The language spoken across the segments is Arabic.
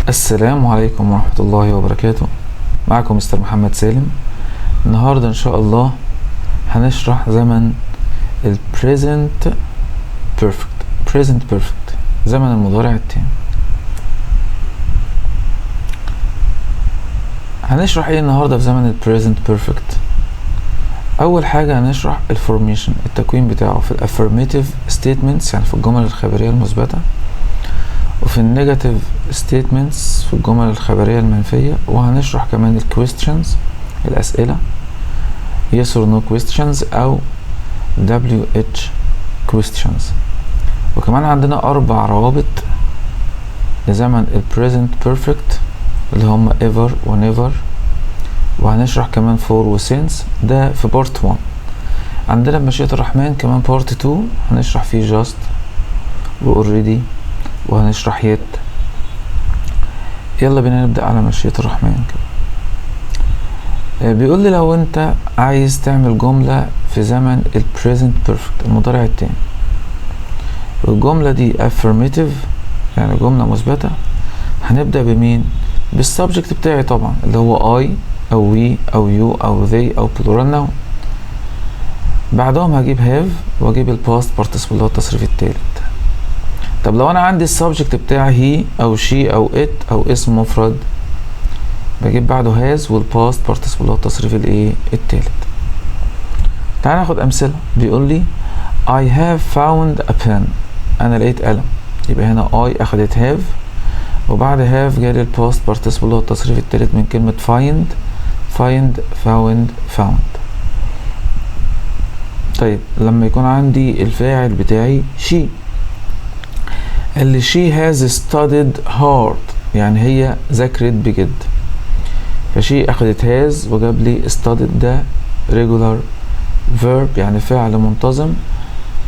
السلام عليكم ورحمة الله وبركاته. معكم مستر محمد سالم. النهاردة إن شاء الله هنشرح زمن ال present perfect زمن المضارع التام. هنشرح ايه النهاردة في زمن ال present perfect؟ أول حاجة هنشرح الفورميشن، التكوين بتاعه في ال affirmative statements يعني في الجمل الخبرية المثبتة، وفي النيجاتيف statements في الجمل الخبرية المنفية، وهنشرح كمان ال questions الأسئلة yes or no questions أو WH questions. وكمان عندنا 4 روابط لزمن ال present perfect اللي هم ever و never، وهنشرح كمان for و since ده في part 1. عندنا بمشيئة الرحمن كمان part 2 هنشرح فيه just و already وهنشرح yet. يلا بينا نبدأ على مشيئة الرحمن كده. بيقول لي لو انت عايز تعمل جملة في زمن ال present perfect المضارع التام، والجملة دي affirmative يعني جملة مثبتة، هنبدأ بمين؟ بالسبجكت بتاعي طبعا اللي هو I أو we أو you أو they أو plural noun. بعدهم هجيب have واجيب ال past participle اللي هو التصريف التالت. طب لو انا عندي السبجكت بتاعي he او she او it او اسم مفرد، بجيب بعده has والباست participle اللي هو التصريف الايه التالت. تعال ناخد امثله. بيقول لي I have found a pen، انا لقيت قلم، يبقى هنا I اخدت have وبعد have جالي الباست participle اللي هو التصريف التالت من كلمه find found. طيب لما يكون عندي الفاعل بتاعي she، اللي she has studied hard يعني هي ذاكرت بجد، فشي اخدت has وجاب لي studied ده regular verb يعني فعل منتظم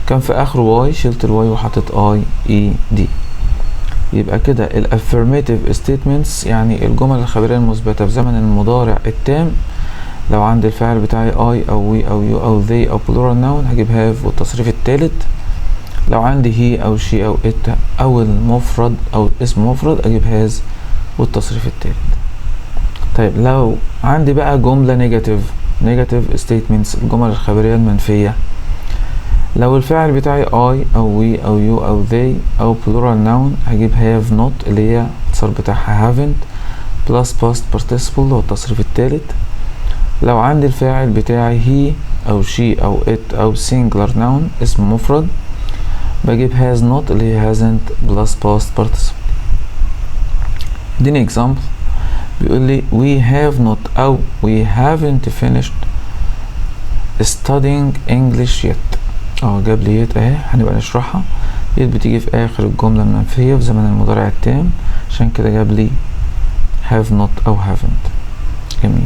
كان في اخره y، شلت الواي وحطيت I-E-D. يبقى كده ال affirmative statements يعني الجمل الخبرية المثبتة في زمن المضارع التام، لو عندي الفعل بتاعي I أو we أو you أو they أو plural noun هجيب have والتصريف التالت. لو عندي هي او شي او ات او المفرد او اسم مفرد اجيب هاز والتصريف التالت. طيب لو عندي بقى جملة نيجاتيف ستيتمنتس الجمل الخبرية المنفية، لو الفاعل بتاعي I او we او you او they او plural noun هجيب have not اللي هي التصريف بتاعها haven't plus past participle اللي هو التصريف التالت. لو عندي الفاعل بتاعي he او she او it او singular noun اسم مفرد، بجيب has not اللي هي hasn't plus past participle. اديني example. بيقول لي we have not أو we haven't finished studying English yet. جاب لي yet اهي، هنبقى نشرحها. yet بتيجي في آخر الجملة المنفية في زمن المضارع التام، عشان كده جاب لي have not أو haven't. جميل.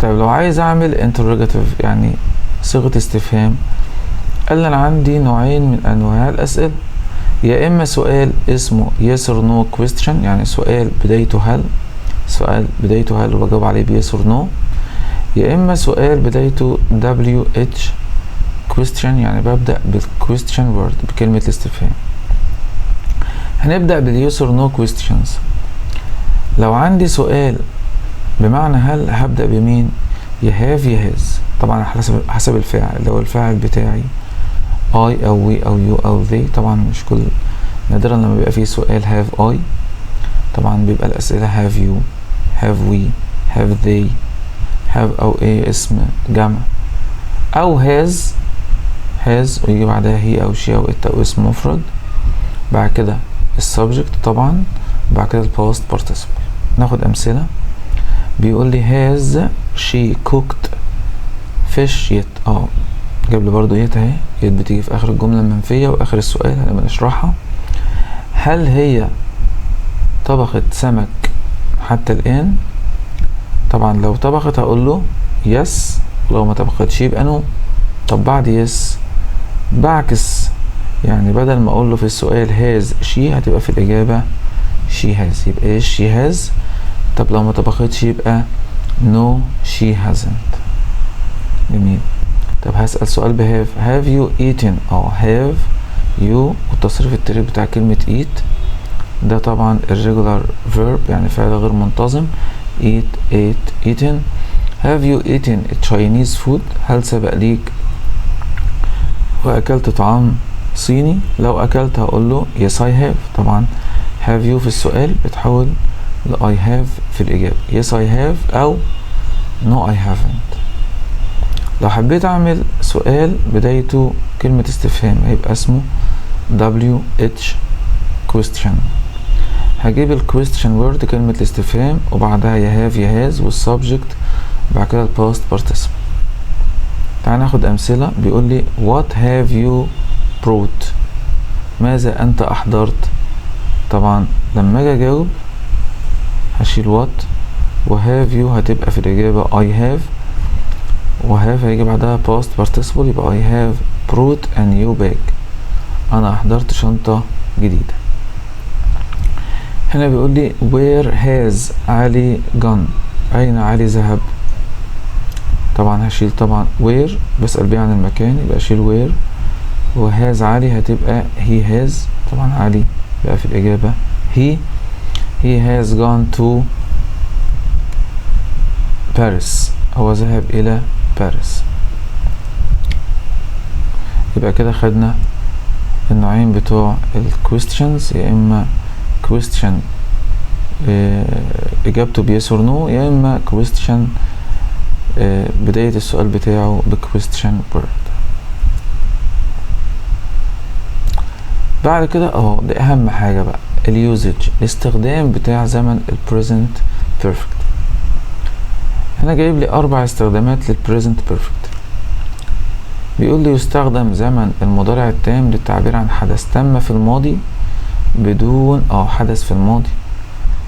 طيب لو عايز أعمل interrogative يعني صيغة استفهام، قال لي انا عندي نوعين من انواع الاسئله، يا اما سؤال اسمه yes or no question يعني سؤال بدايته هل وبجاوب عليه ب yes or no، يا اما سؤال بدايته WH question يعني ببدا بالquestion word بكلمه الاستفهام. هنبدا بال yes or no questions. لو عندي سؤال بمعنى هل هبدا بمين؟ يا have يا has، طبعا حسب الفاعل اللي هو الفاعل بتاعي I أو we أو you أو they. طبعا مش كل، نادرا لما بيبقى فيه سؤال have I، طبعا بيبقى الأسئلة have you have we have they have أو ايه اسم جمع، أو has ويجي بعدها he أو she أو it أو اسم مفرد، بعد كده السبجكت طبعا، بعد كده الباست participle. ناخد أمثلة. بيقول لي has she cooked fish yet. جاب لي برضو يت اهي، يت بتيجي في اخر الجمله المنفيه واخر السؤال هنبقى نشرحها. هل هي طبخت سمك حتى الان؟ طبعا لو طبخت هقول له يس، ولو ما طبختش يبقى نو. طب بعد يس بعكس، يعني بدل ما اقول له في السؤال هاز شي هتبقى في الاجابه شي هاز، يبقى ايش شي هاز. طب لو ما طبختش يبقى نو شي هازنت. جميل. طب هسأل سؤال have you eaten have you والتصريف التالت بتاع كلمة eat ده طبعا irregular verb يعني فعل غير منتظم. eat ate eaten. have you eaten Chinese food؟ هل سبق ليك وأكلت طعام صيني؟ لو أكلت هقول له yes I have. طبعا have you في السؤال بتحول ل I have في الإجابة. yes I have أو no I haven't. لو حبيت أعمل سؤال بدايته كلمة استفهام هيبقى اسمه WH question. هجيب ال question word كلمة الاستفهام وبعدها يا have يا has والسبجكت بعد كده ال past participle. تعال ناخد أمثلة. بيقول لي what have you brought؟ ماذا أنت أحضرت؟ طبعا لما أجي أجاوب هشيل what و have you هتبقى في الإجابة I have، و have هيجي بعدها past participle يبقى I have brought a new bag. أنا أحضرت شنطة جديدة. هنا بيقول لي where has علي gone؟ أين علي ذهب؟ طبعا هشيل طبعا where بسأل بيه عن المكان يبقى أشيل where، و has علي هتبقى he has. طبعا علي بقى في الإجابة he has gone to Paris. هو ذهب إلى باريس. يبقى كده خدنا النوعين بتوع ال questions، يا إما question إجابته ب yes or no، يا إما question بداية السؤال بتاعه ب question word. بعد كده اهو دي أهم حاجة بقى اليوزج، الاستخدام بتاع زمن ال present perfect. هنا جايب لي 4 استخدامات لل present perfect. بيقول لي يستخدم زمن المضارع التام للتعبير عن حدث تم في الماضي بدون حدث في الماضي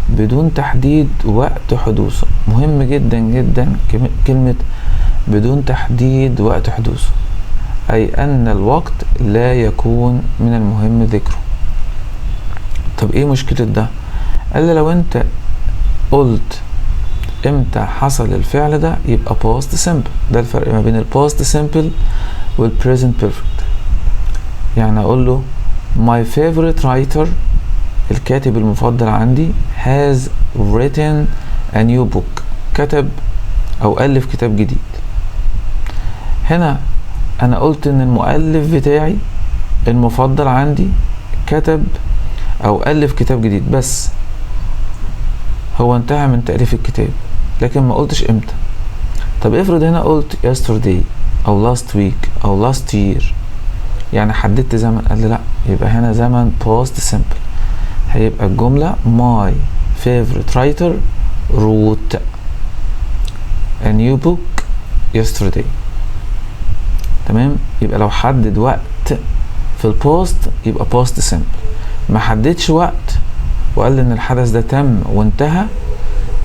بدون تحديد وقت حدوثه. مهم جدا جدا كلمة بدون تحديد وقت حدوثه، أي أن الوقت لا يكون من المهم ذكره. طب إيه مشكلة ده؟ قال لي لو أنت قلت امتى حصل الفعل ده يبقى past simple. ده الفرق ما بين ال past simple وال present perfect. يعني أقول له my favorite writer الكاتب المفضل عندي has written a new book كتب أو ألف كتاب جديد. هنا أنا قلت إن المؤلف بتاعي المفضل عندي كتب أو ألف كتاب جديد، بس هو انتهى من تأليف الكتاب لكن ما قلتش امتى. طب افرض هنا قلت yesterday أو last week أو last year، يعني حددت زمن. قال لي لأ، يبقى هنا زمن past simple. هيبقى الجملة my favorite writer wrote a new book yesterday. تمام. يبقى لو حدد وقت في البوست يبقى past simple، ما حددش وقت وقال ان الحدث ده تم وانتهى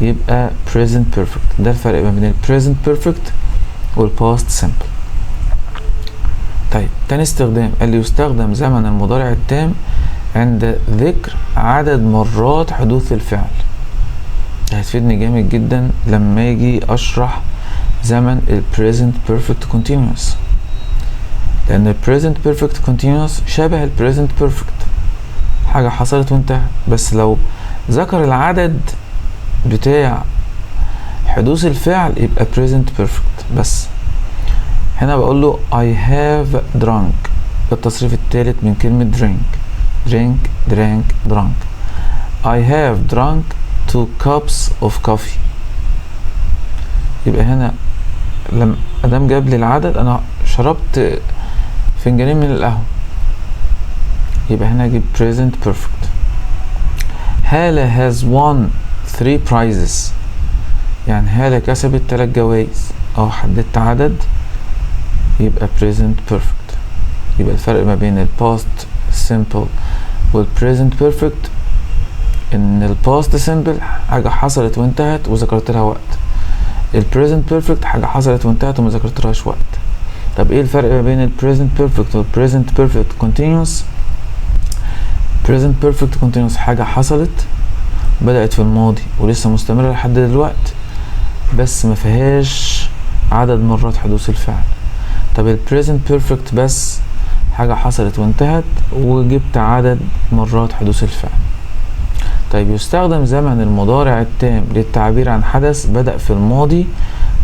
يبقى present perfect. ده الفرق ما بين ال present perfect وال past simple. طيب تاني استخدام قال لي يستخدم زمن المضارع التام عند ذكر عدد مرات حدوث الفعل. هتفيدني جامد جدا لما يجي اشرح زمن ال present perfect continuous، لان ال present perfect continuous شبه ال present perfect، حاجة حصلت وانتهى. بس لو ذكر العدد بتاع حدوث الفعل يبقى present perfect بس. هنا بقول له I have drunk، التصريف الثالث من كلمة drink. drink drank drunk. I have drunk 2 cups of coffee. يبقى هنا لما ادام جاب لي العدد انا شربت فنجانين من القهوة، يبقى هنا اجيب present perfect. هالة has won 3 prizes، يعني هالة كسبت 3 جوائز. حددت عدد يبقى present perfect. يبقى الفرق ما بين ال past simple وال present perfect ان ال past simple حاجة حصلت وانتهت وذكرت لها وقت، ال present perfect حاجة حصلت وانتهت وما ذكرت لهاش وقت. طب ايه الفرق ما بين ال present perfect وال present perfect continuous؟ present perfect continuous حاجة حصلت بدأت في الماضي ولسه مستمرة لحد دلوقتي بس ما فيهاش عدد مرات حدوث الفعل. طب ال present perfect بس حاجة حصلت وانتهت وجبت عدد مرات حدوث الفعل. طيب يستخدم زمن المضارع التام للتعبير عن حدث بدأ في الماضي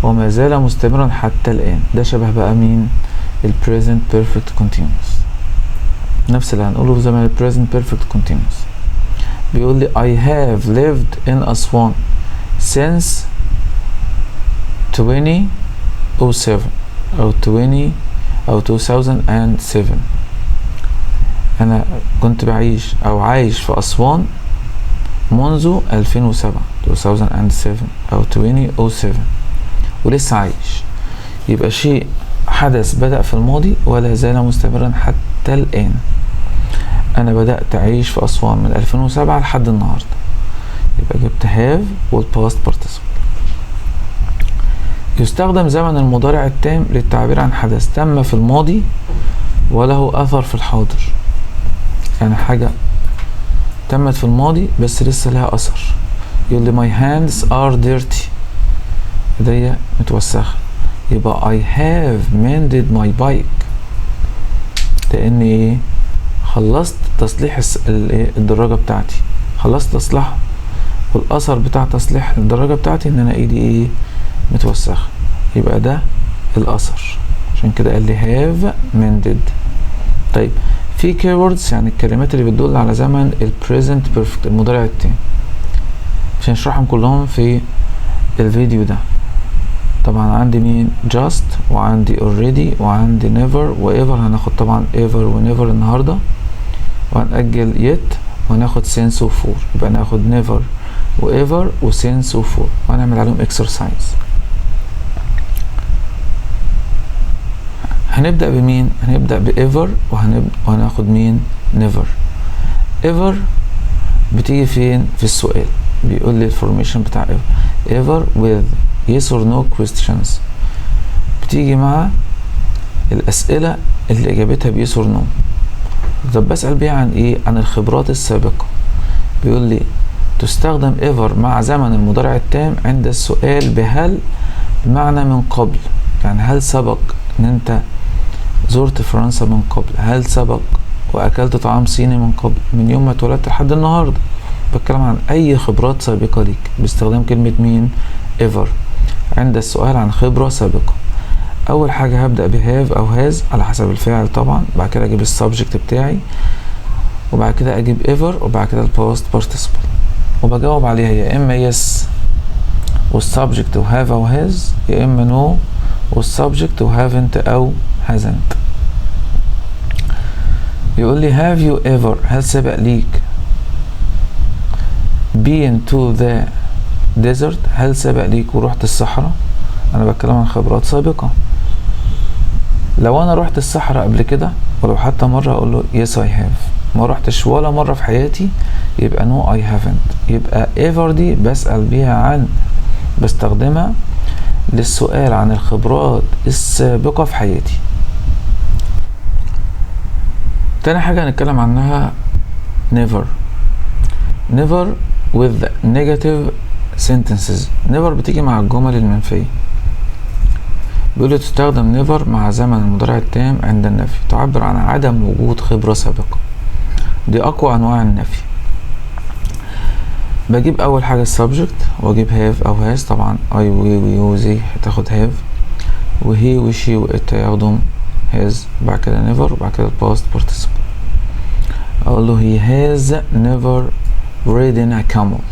وما زال مستمرا حتى الآن. ده شبه بقى مين؟ ال present perfect continuous، نفس اللي هنقوله في زمن ال present perfect continuous. بيقول لي I have lived in Aswan since 2007 أو 2007. أنا كنت بعيش أو عايش في أسوان منذ 2007 أو 2007 ولسه عايش. يبقى شيء حدث بدأ في الماضي ولا زال مستمرا حتى الآن. أنا بدأت أعيش في أسوان من 2007 لحد النهاردة، يبقى جبت have والpast participle. يستخدم زمن المضارع التام للتعبير عن حدث تم في الماضي وله أثر في الحاضر. يعني حاجة تمت في الماضي بس لسه لها أثر. يقول لي my hands are dirty، ايديا متوسخة. يبقى I have mended my bike، لأن ايه؟ خلصت تصليح الدراجة بتاعتي، خلصت تصليحها، والأثر بتاع تصليح الدراجة بتاعتي إن أنا إيدي ايه؟ متوسخة. يبقى ده الأثر، عشان كده قال لي have mended. طيب في keywords يعني الكلمات اللي بتدل على زمن ال present perfect المضارع التام، مش هنشرحهم كلهم في الفيديو ده. طبعا عندي مين؟ just وعندي already وعندي never و ever. هناخد طبعا ever و never النهاردة، وهنأجل yet وهناخد since و for. يبقى ناخد never و ever و since و for وهنعمل عليهم exercise. هنبدأ بمين؟ هنبدأ ب ever وهناخد مين؟ never. ever بتيجي فين؟ في السؤال. بيقول لي الفورميشن بتاع ever with yes or no questions، بتيجي مع الأسئلة اللي إجابتها ب yes or no. طب بسأل بيها عن إيه؟ عن الخبرات السابقة. بيقول لي تستخدم ever مع زمن المضارع التام عند السؤال بهل بمعنى من قبل. يعني هل سبق إن أنت زرت فرنسا من قبل؟ هل سبق وأكلت طعام صيني من قبل؟ من يوم ما اتولدت لحد النهاردة. بتكلم عن أي خبرات سابقة ليك باستخدام كلمة مين؟ ever عند السؤال عن خبرة سابقة. أول حاجة هبدأ بهاف أو هاز على حسب الفاعل طبعا، بعد كده أجيب السبجكت بتاعي، وبعد كده أجيب ever، وبعد كده الباست participle، وبجاوب عليها يا إما yes والسبجكت وهاف أو هاز، يا إما no والسبجكت وهافنت أو hasn't. يقول لي have you ever، هل سبق ليك been to the desert، هل سبق ليك ورحت الصحراء؟ انا بتكلم عن خبرات سابقة. لو انا رحت الصحراء قبل كده ولو حتى مرة اقول له yes I have. ما رحتش ولا مرة في حياتي يبقى no I haven't. يبقى ever دي بسأل بيها عن، بستخدمها للسؤال عن الخبرات السابقة في حياتي. تاني حاجة هنتكلم عنها never. never with negative sentences. never بتيجي مع الجمل المنفية. بيقول لي تستخدم never مع زمن المضارع التام عند النفي، تعبر عن عدم وجود خبرة سابقة. دي أقوى أنواع النفي. بجيب أول حاجة السبجكت وأجيب have أو has. طبعا I we they هتاخد have، وهي وشي وإت ياخدهم has. بعد كده never وبعد كده past participle. أقول له he has never ridden a camel.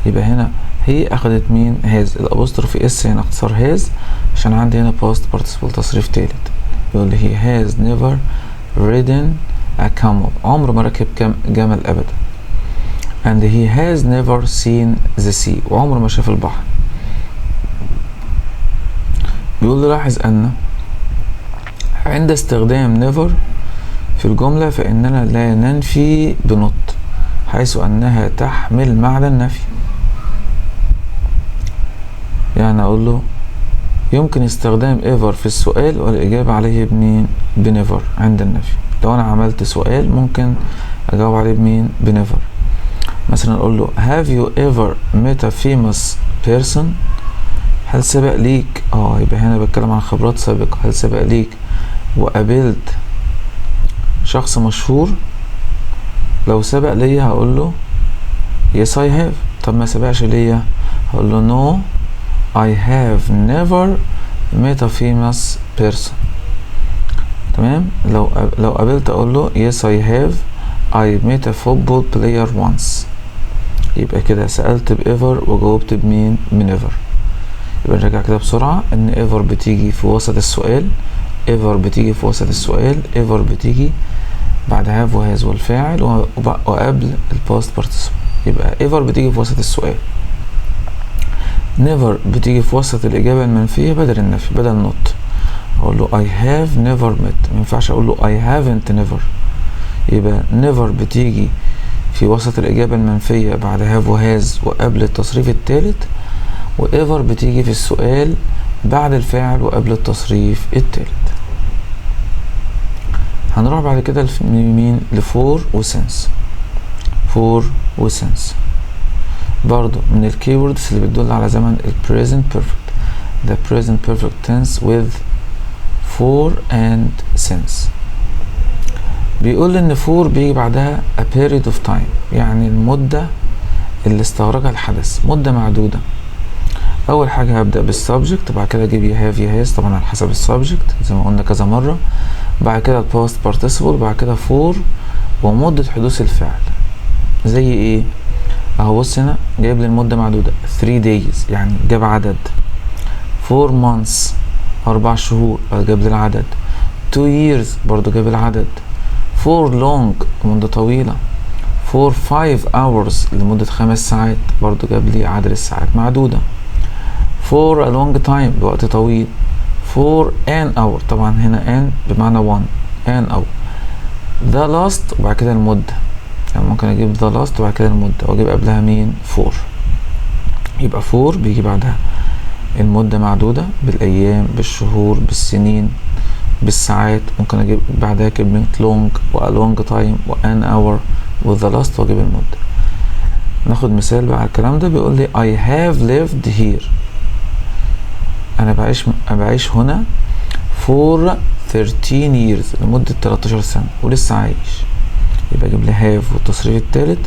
يبقى هنا هي أخدت مين؟ has. الأبوستروفي اس هنا اختصار has عشان عندي هنا past participle تصريف تالت. يقول لي he has never ridden a camel، عمره ما ركب جمل أبدا. and he has never seen the sea، وعمره ما شاف البحر. بيقول لي لاحظ أن عند استخدام never في الجملة فإننا لا ننفي بنط، حيث أنها تحمل معنى النفي. يعني أقول له يمكن استخدام ever في السؤال والإجابة عليه بنيفر عند النفي. لو أنا عملت سؤال ممكن أجاوب عليه بنيفر. مثلا أقول له have you ever met a famous person، هل سبق ليك؟ يبقى هنا بتكلم عن خبرات سابقة. هل سبق ليك وقابلت شخص مشهور؟ لو سبق ليا هقول له yes I have. طب ما سبقش ليا، هقول له no I have never met a famous person. تمام. لو قابلت اقول له yes I have I met a football player once. يبقى كده سألت بever وجاوبت بمين؟ بnever. يبقى نرجع كده بسرعة ان ever بتيجي في وسط السؤال، ever بتيجي في وسط السؤال، ever بتيجي بعد have وhas والفاعل وقبل الباست participle. يبقى ever بتيجي في وسط السؤال، never بتيجي في وسط الإجابة المنفية بدل النفي، بدل not. أقول له I have never met، مينفعش أقول له I haven't never. يبقى never بتيجي في وسط الإجابة المنفية بعد have وhas وقبل التصريف الثالث، وever بتيجي في السؤال بعد الفاعل وقبل التصريف الثالث. هنروح بعد كده لمين؟ لفور وسنس. فور وسنس برضو من الكيوردز اللي بتدل على زمن ال present perfect. the present perfect tense with for and since. بيقول ان for بيجي بعدها a period of time، يعني المدة اللي استغرقها الحدث، مدة معدودة. اول حاجة هبدأ بالسبجكت، بعد كده اجيب يا have يا has طبعا على حسب السبجكت زي ما قلنا كذا مرة، بعد كده الباست participle، بعد كده for ومدة حدوث الفعل. زي ايه؟ اهو بص هنا جايب لي المدة معدودة 3 days يعني جاب عدد، 4 months 4 شهور جاب لي العدد، 2 years برضو جاب العدد، 4 long مدة طويلة، 5 hours لمدة 5 ساعات برضو جاب لي عدد الساعات معدودة، 4 a long time لوقت طويل، 4 an hour طبعا هنا an بمعنى 1 an hour، the last وبعد كده المدة، يعني ممكن اجيب the last وبعد كده المدة واجيب قبلها مين؟ 4. يبقى 4 بيجي بعدها المدة معدودة بالأيام بالشهور بالسنين بالساعات، ممكن اجيب بعدها كلمة long و a long time و an hour و the last واجيب المدة. ناخد مثال بقى على الكلام ده. بيقول لي I have lived here، انا بعيش هنا for 13 years لمدة 13 سنة ولسه عايش. يبقى اجيب لي have والتصريف الثالث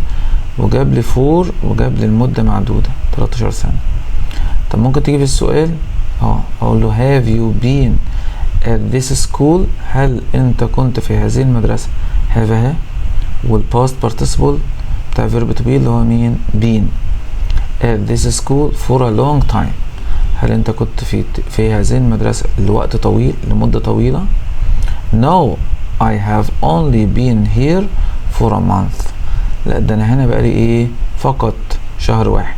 وجاب لي for وجاب لي المدة معدودة 13 سنة. طب ممكن تيجي في السؤال اقول له have you been at this school، هل انت كنت في هذه المدرسة؟ have اهي والباست participle بتاع verb to be اللي هو مين؟ been. at this school for a long time، هل انت كنت في هذه المدرسة لوقت طويل لمدة طويلة؟ no I have only been here for a month، لا ده انا هنا بقالي ايه؟ فقط شهر واحد.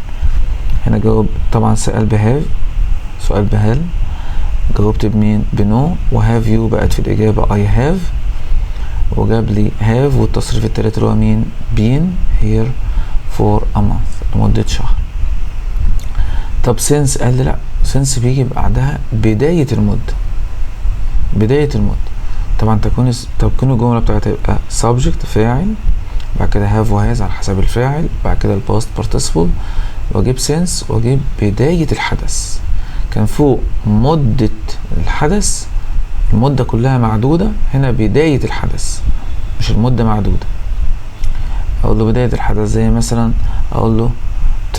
هنا جاوب طبعا سأل بهاف، سؤال بهل، جاوبت بمين؟ بنو، وهاف يو بقت في الإجابة I have، وجاب لي have والتصريف التالت اللي هو مين؟ been here for a month لمدة شهر. طب since قال لي لا، since بيجي بعدها بداية المدة، بداية المدة. طبعا تكون الجملة بتاعتها يبقى subject فاعل، بعد كده have وhas على حسب الفاعل، بعد كده الباست participle، واجيب since واجيب بداية الحدث. كان فوق مدة الحدث، المدة كلها معدودة، هنا بداية الحدث مش المدة معدودة. اقول له بداية الحدث زي مثلا اقول له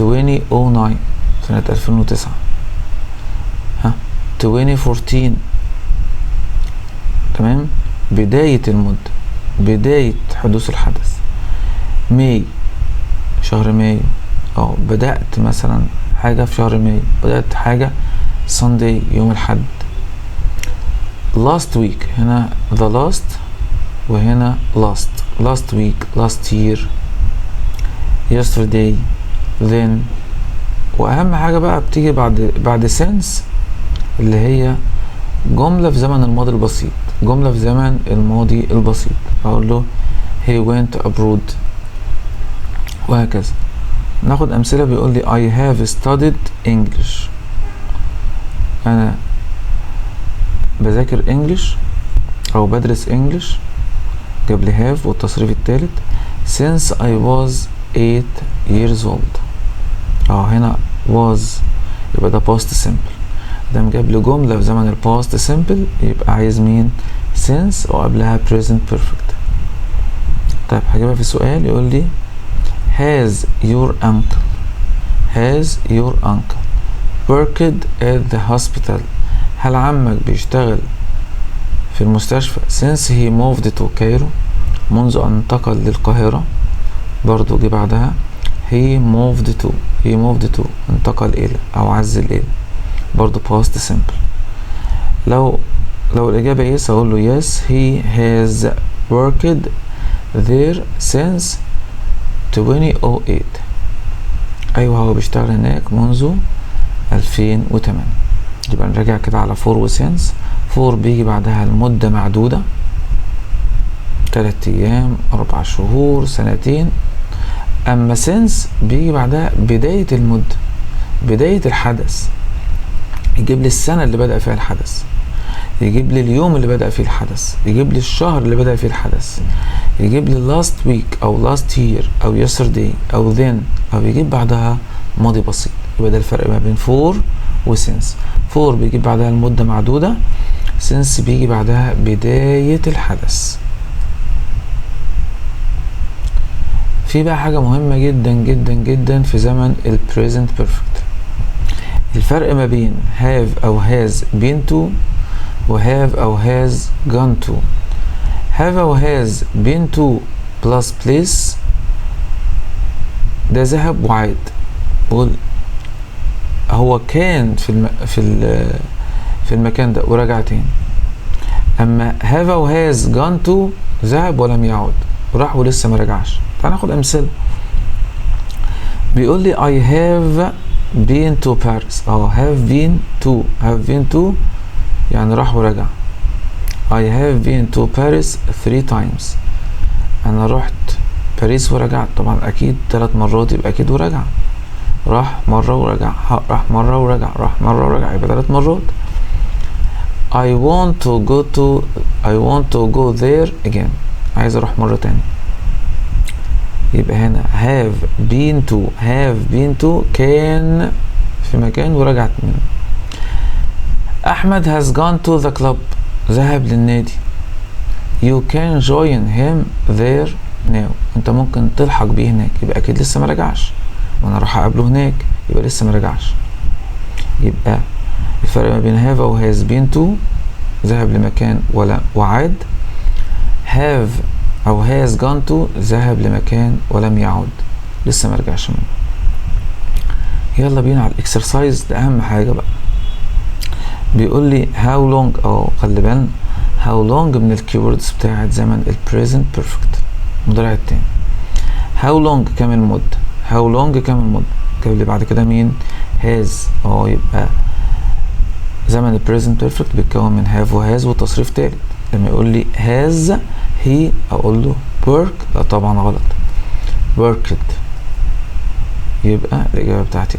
2009 سنة 2009، 2014 تمام، بداية المدة، بداية حدوث الحدث. ماي شهر مايو، بدأت مثلا حاجة في شهر مايو، بدأت حاجة Sunday يوم الحد. last week هنا the last وهنا last week last year yesterday then. واهم حاجة بقى بتيجي بعد since اللي هي جملة في زمن الماضي البسيط، جملة في زمن الماضي البسيط. اقول له he went abroad وهكذا. ناخد امثلة. بيقول لي I have studied English، انا بذاكر انجلش او بدرس انجلش، جاب لي have والتصريف الثالث since I was 8 years old. هنا was يبقى ده past simple، ده جاب لي جملة في زمن الباست simple يبقى عايز مين؟ since وقبلها present perfect. طيب هجيبها في سؤال يقول لي has your uncle worked at the hospital. هل عمك بيشتغل في المستشفى since he moved to Cairo؟ منذ أن انتقل للقاهرة. برضو جه بعدها he moved to انتقل إلى أو عزل إلى، برضو past simple. لو الإجابة yes أقول له yes he has worked there since 2008. أيوة هو بيشتغل هناك منذ 2008. يبقى نراجع كده على for و since. for بيجي بعدها المدة معدودة، 3 أيام، 4 شهور، سنتين. أما since بيجي بعدها بداية المدة، بداية الحدث. يجيب لي السنة اللي بدأ فيها الحدث، يجيب لي اليوم اللي بدأ فيه الحدث، يجيب لي الشهر اللي بدأ فيه الحدث، يجيب لي last week أو last year أو yesterday أو then، أو يجيب بعدها ماضي بسيط. يبقى ده الفرق ما بين for و since. for بيجيب بعدها المدة معدودة، since بيجي بعدها بداية الحدث. في بقى حاجة مهمة جدا جدا جدا في زمن ال present perfect. الفرق ما بين have أو has been to و have أو has gone to. have أو has been to plus place ده ذهب وعاد. بقول هو كان في المكان ده ورجع تاني. أما have أو has gone to ذهب ولم يعد، وراح ولسه ما رجعش. تعال ناخد أمثلة. بيقول لي I have been to Paris. have been to يعني راح ورجع. I have been to Paris 3 times. أنا رحت باريس ورجعت. طبعا أكيد 3 مرات، يبقى أكيد ورجع. راح مرة ورجع، راح مرة ورجع، راح مرة ورجع، يبقى 3 مرات. I want to go there again. عايز أروح مرة تاني. يبقى هنا have been to كان في مكان ورجعت منه. أحمد has gone to the club. ذهب للنادي. You can join him there now. أنت ممكن تلحق بيه هناك. يبقى أكيد لسه ما رجعش، وأنا راح أقابله هناك، يبقى لسه ما رجعش. يبقى الفرق ما بين have أو has been to ذهب لمكان وعاد. have أو has gone to ذهب لمكان ولم يعد، لسه ما رجعش منه. يلا بينا على الاكسرسايز ده، أهم حاجة بقى. بيقول لي how long، خلي بالنا how long من الكيوردز بتاعت زمن ال present perfect المضارع التاني. how long كام المدة، جاب لي بعد كده مين؟ has. يبقى زمن ال present perfect بيتكون من have و has وتصريف تالت. لما يقول لي has he اقول له work، لا طبعا غلط، worked. يبقى الإجابة بتاعتي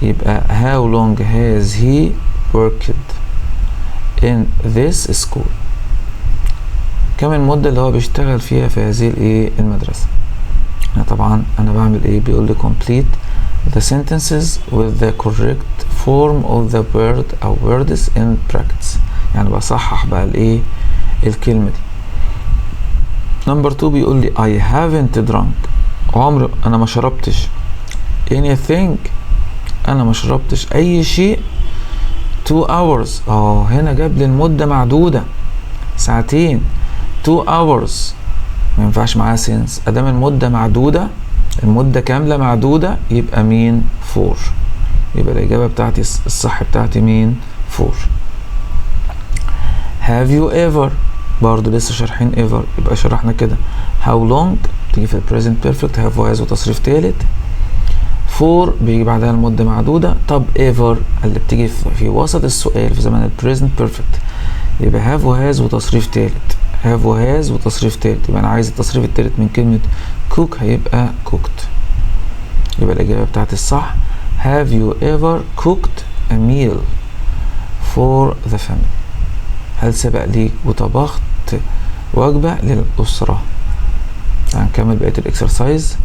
يبقى how long has he worked in this school. كم المدة اللي هو بيشتغل فيها في هذه المدرسة. طبعا أنا بعمل بيقول لي complete the sentences with the correct form of the word أو words in practice. يعني بصحح بقى الكلمة دي. نمبر 2 بيقول لي I haven't drunk. عمري أنا ما شربتش anything. أنا ما شربتش أي شيء 2 hours. هنا جاب لي المدة معدودة، ساعتين. 2 hours ما ينفعش معاها since. أدام المدة معدودة، المدة كاملة معدودة، يبقى مين؟ 4. يبقى الإجابة بتاعتي الصح بتاعتي مين؟ 4. have you ever، برضو لسه شارحين ever، يبقى شرحنا كده how long تيجي في present perfect have و has وتصريف تالت. 4 بيجي بعدها المدة معدودة. طب ever اللي بتيجي في وسط السؤال في زمن ال present perfect، يبقى have و has وتصريف تالت. have و has وتصريف تالت، يبقى أنا عايز التصريف التالت من كلمة cook، هيبقى cooked. يبقى الإجابة بتاعتي الصح have you ever cooked a meal for the family. هل سبق ليك وطبخت وجبة للأسرة؟ هنكمل بقية الإكسرسايز.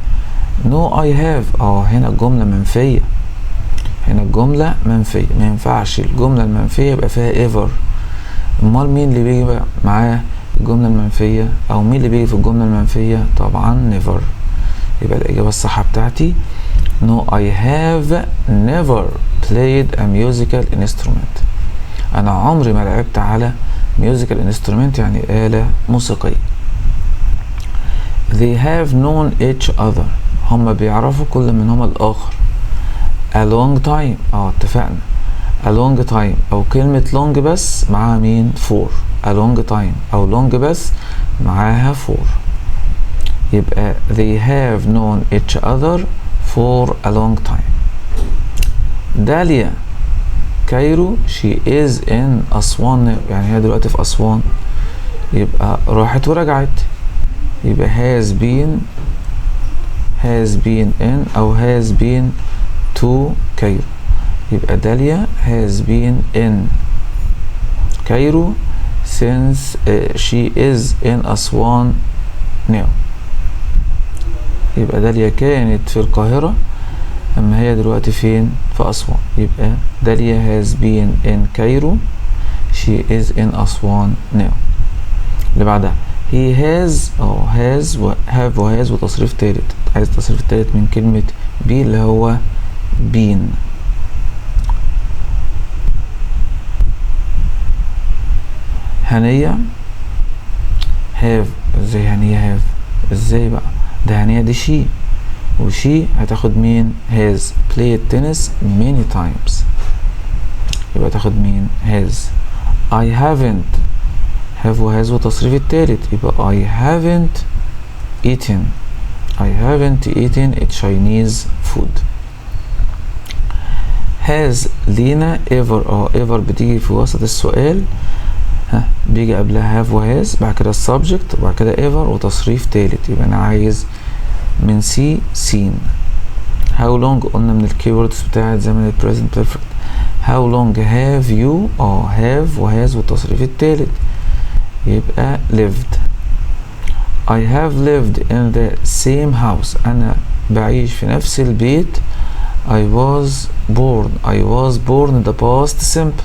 No I have. هنا الجملة منفية، ما ينفعش الجملة المنفية يبقى فيها ever. امال مين اللي بيجي معاه الجملة المنفية، أو مين اللي بيجي في الجملة المنفية؟ طبعا never. يبقى الإجابة الصح بتاعتي No, I have never played a musical instrument. أنا عمري ما لعبت على musical instrument يعني آلة موسيقية. They have known each other. هم بيعرفوا كل منهما الآخر. A long time. اتفقنا. A long time أو كلمة long بس معاها مين؟ for. A long time أو long بس معاها for. يبقى they have known each other for a long time. داليا كايرو she is in أسوان يعني هي دلوقتي في أسوان يبقى راحت ورجعت يبقى has been in أو has been to كايرو يبقى داليا has been in كايرو since she is in أسوان now. يبقى داليا كانت في القاهرة أما هي دلوقتي فين؟ في أسوان. يبقى داليا has been in كايرو she is in أسوان now. اللي بعدها he has has و have و has وتصريف تالت. عايز التصريف التالت من كلمة be اللي هو been. هنية have ازاي هنية have ازاي بقى؟ ده هنية دي she وشي هتاخد مين؟ has played tennis many times يبقى تاخد مين؟ has. I haven't have و has وتصريف التالت يبقى I haven't eaten a Chinese food. has لينا ever ever بتيجي في وسط السؤال بيجي قبلها have و has بعد كده السبجكت وبعد كده ever وتصريف تالت يبقى انا عايز من سي seen. how long قلنا من الكيوردز بتاعت زمن ال present perfect. how long have you have و has والتصريف التالت يبقى lived. I have lived in the same house أنا بعيش في نفس البيت. I was born the past simple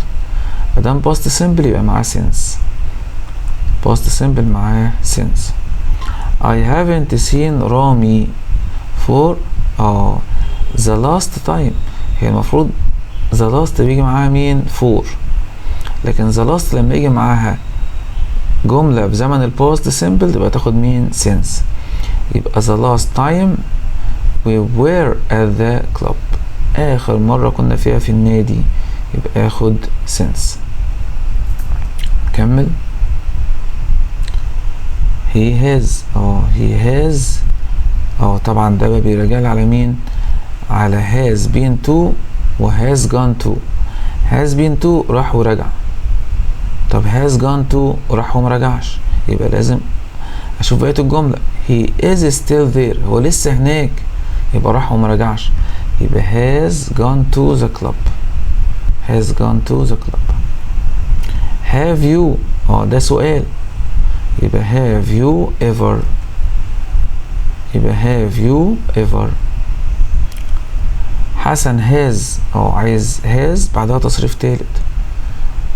مادام past simple يبقى معاه since. past simple معاه since. I haven't seen رامي for the last time. هي المفروض the last بيجي معاها مين؟ for. لكن the last لما يجي معاها جملة بزمن ال past simple تبقى تاخد مين؟ since. يبقى the last time we were at the club آخر مرة كنا فيها في النادي يبقى اخد since. كمل. he has طبعا ده بيرجع على مين؟ على has been to و has gone to. has been to راح ورجع. طب has gone to راح ومرجعش يبقى لازم اشوف بقية الجملة. he is still there هو لسه هناك يبقى راح ومرجعش يبقى has gone to the club. have you ده سؤال يبقى have you ever. حسن has عايز has بعدها تصريف تالت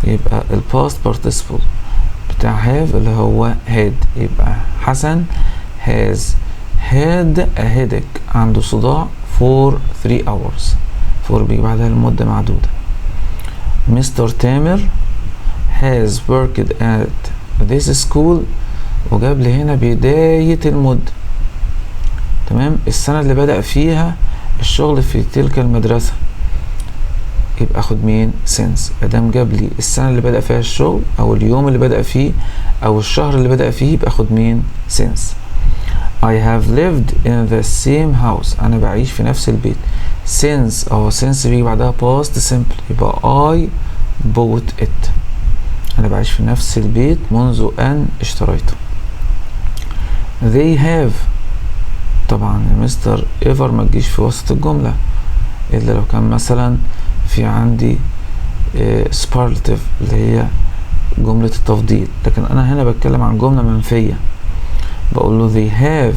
يبقى ال past participle بتاع have اللي هو had يبقى حسن has had a headache عنده صداع for 3 hours. for بيجي بعدها المدة معدودة. مستر تامر has worked at this school وجاب لي هنا بداية المدة. تمام. السنة اللي بدأ فيها الشغل في تلك المدرسة يبقى اخد مين؟ since. ادام جاب لي السنة اللي بدأ فيها الشغل او اليوم اللي بدأ فيه او الشهر اللي بدأ فيه يبقى اخد مين؟ since. I have lived in the same house انا بعيش في نفس البيت. since since بيجي بعدها past simple يبقى I bought it انا بعيش في نفس البيت منذ ان اشتريته. they have طبعا يا مستر ever ما تجيش في وسط الجملة الا لو كان مثلا في عندي superlative اللي هي جملة التفضيل. لكن انا هنا بتكلم عن جملة منفية بقول له they have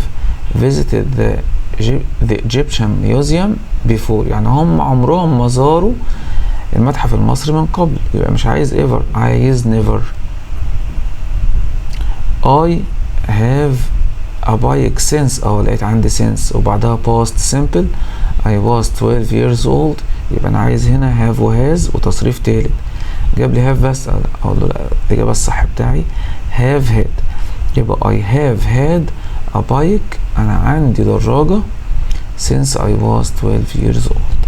visited the Egyptian museum before يعني هم عمرهم ما زاروا المتحف المصري من قبل يبقى مش عايز ever عايز never. I have a bike since لقيت عندي since وبعدها past simple I was 12 years old، يبقى انا عايز هنا have و has وتصريف تالت. جاب لي have بس، اقول له لا، الاجابه الصح بتاعي have had. يبقى I have had a bike، انا عندي دراجه since I was 12 years old.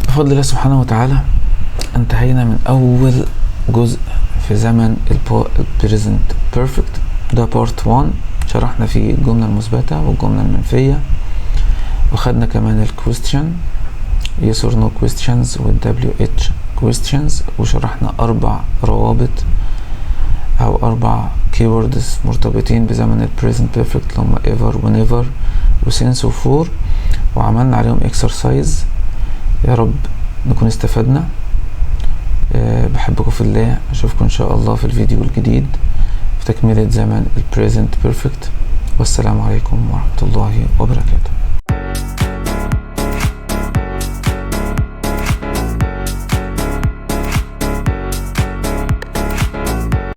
بفضل الله سبحانه وتعالى انتهينا من اول جزء في زمن present perfect. ده part 1 شرحنا فيه الجملة المثبتة والجملة المنفية، وخدنا كمان question yes or no questions WH questions، وشرحنا 4 روابط او 4 keywords مرتبطين بزمن present perfect اللي هم ever whenever وsince وfor، وعملنا عليهم exercise. يا رب نكون استفدنا. بحبكم في الله، اشوفكم ان شاء الله في الفيديو الجديد في تكملة زمن present perfect، والسلام عليكم ورحمة الله وبركاته.